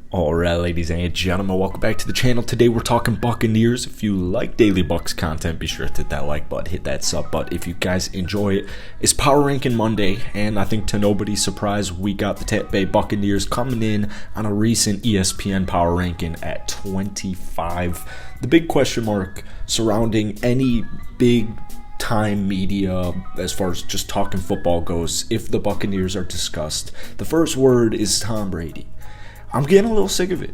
Alright, ladies and gentlemen, welcome back to the channel. Today we're talking Buccaneers. If you like Daily Bucks content, be sure to hit that like button, hit that sub button if you guys enjoy it. It's Power Ranking Monday, and I think to nobody's surprise, we got the Tampa Bay Buccaneers coming in on a recent ESPN Power Ranking at 25. The big question mark surrounding any big time media as far as just talking football goes, if the Buccaneers are discussed, the first word is Tom Brady. I'm getting a little sick of it,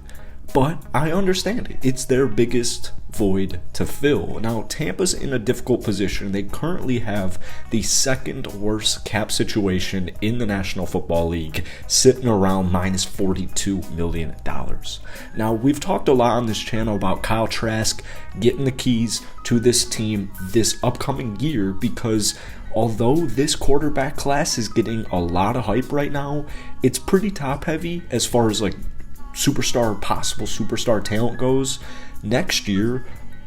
but I understand it. It's their biggest void to fill. Now, Tampa's in a difficult position. They currently have the second worst cap situation in the National Football League, sitting around minus $42 million. Now, we've talked a lot on this channel about Kyle Trask getting the keys to this team this upcoming year because although this quarterback class is getting a lot of hype right now, it's pretty top heavy as far as like possible superstar talent goes. Next year,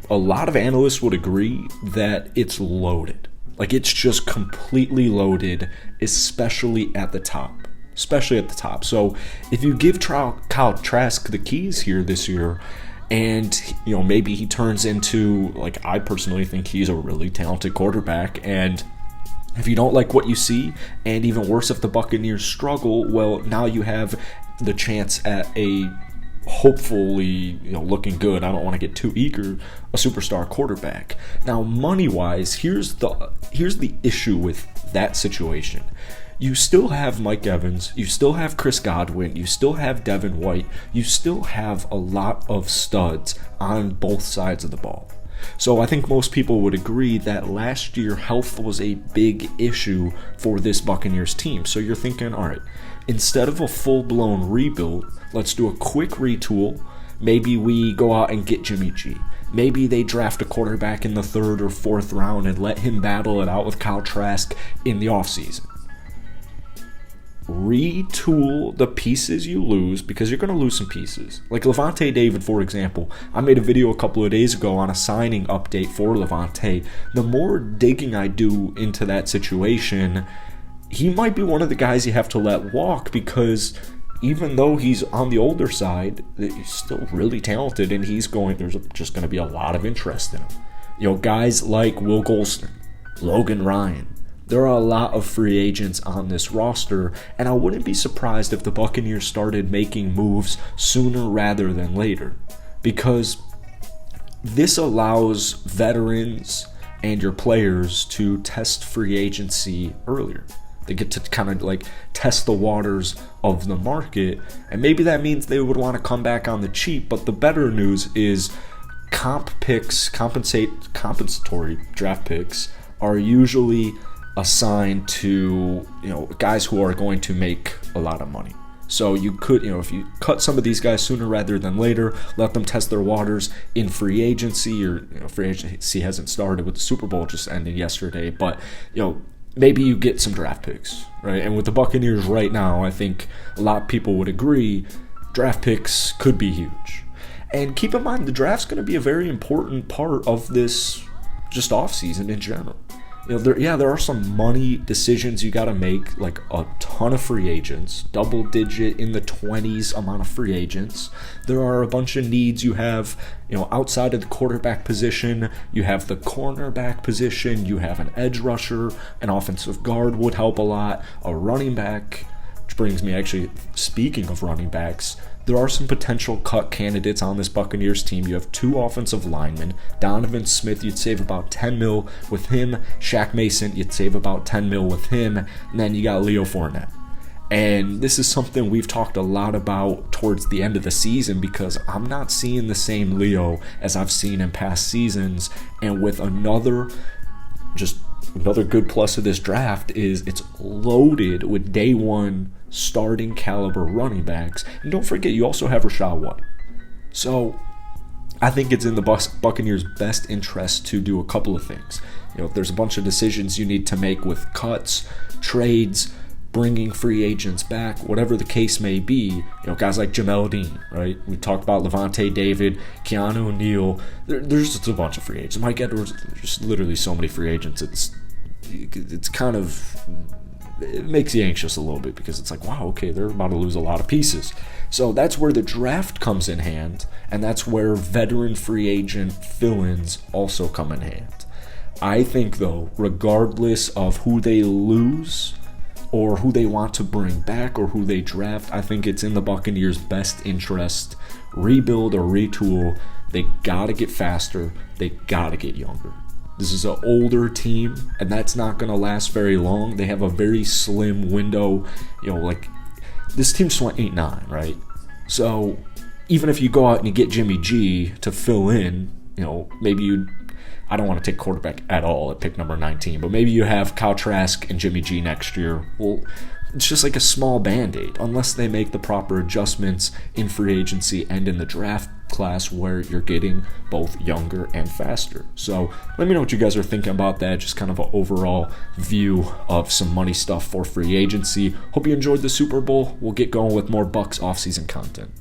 a lot of analysts would agree that it's loaded. Like, it's just completely loaded, especially at the top. So if you give Kyle Trask the keys here this year, and maybe he turns into, like, I personally think he's a really talented quarterback, and if you don't like what you see, and even worse if the Buccaneers struggle, well, now you have the chance at a hopefully, looking good, I don't want to get too eager, a superstar quarterback. Now, money-wise, here's the issue with that situation. You still have Mike Evans, you still have Chris Godwin, you still have Devin White, you still have a lot of studs on both sides of the ball. So I think most people would agree that last year health was a big issue for this Buccaneers team. So you're thinking, all right, instead of a full-blown rebuild, let's do a quick retool. Maybe we go out and get Jimmy G. Maybe they draft a quarterback in the third or fourth round and let him battle it out with Kyle Trask in the offseason. Retool the pieces you lose, because you're going to lose some pieces. Like Levante David, for example. I made a video a couple of days ago on a signing update for Levante. The more digging I do into that situation, he might be one of the guys you have to let walk, because even though he's on the older side, he's still really talented, and there's just going to be a lot of interest in him. Guys like Will Golston, Logan Ryan. There are a lot of free agents on this roster, and I wouldn't be surprised if the Buccaneers started making moves sooner rather than later, because this allows veterans and your players to test free agency earlier. They get to kind of like test the waters of the market, and maybe that means they would want to come back on the cheap, but the better news is compensatory draft picks are usually assigned to guys who are going to make a lot of money. So you could, if you cut some of these guys sooner rather than later, let them test their waters in free agency, or free agency hasn't started with the Super Bowl just ending yesterday, but maybe you get some draft picks, right? And with the Buccaneers right now, I think a lot of people would agree draft picks could be huge. And keep in mind, the draft's going to be a very important part of this just offseason in general. There are some money decisions you got to make, like a ton of free agents, double digit in the 20s amount of free agents. There are a bunch of needs you have, outside of the quarterback position. You have the cornerback position, you have an edge rusher, an offensive guard would help a lot, a running back, which brings me actually, speaking of running backs, there are some potential cut candidates on this Buccaneers team. You have two offensive linemen. Donovan Smith, you'd save about $10 million with him. Shaq Mason, you'd save about $10 million with him. And then you got Leo Fournette. And this is something we've talked a lot about towards the end of the season, because I'm not seeing the same Leo as I've seen in past seasons. And with another good plus of this draft is it's loaded with day one starting caliber running backs. And don't forget, you also have Rashad White. So I think it's in the Buccaneers' best interest to do a couple of things. There's a bunch of decisions you need to make with cuts, trades, bringing free agents back, whatever the case may be. Guys like Jamel Dean, right? We talked about Levante David, Keanu O'Neal. There's just a bunch of free agents. Mike Edwards, there's just literally so many free agents. It's kind of, it makes you anxious a little bit, because it's like, wow, okay, they're about to lose a lot of pieces. So that's where the draft comes in hand, and that's where veteran free agent fill-ins also come in hand. I think, though, regardless of who they lose or who they want to bring back or who they draft, I think it's in the Buccaneers' best interest, rebuild or retool. They gotta get faster, they gotta get younger. This is an older team, and that's not going to last very long. They have a very slim window. Like, this team just went 8-9, right? So, even if you go out and you get Jimmy G to fill in, maybe I don't want to take quarterback at all at pick number 19, but maybe you have Kyle Trask and Jimmy G next year. Well, it's just like a small Band-Aid, unless they make the proper adjustments in free agency and in the draft class where you're getting both younger and faster. So let me know what you guys are thinking about that, just kind of an overall view of some money stuff for free agency. Hope you enjoyed the Super Bowl. We'll get going with more Bucs offseason content.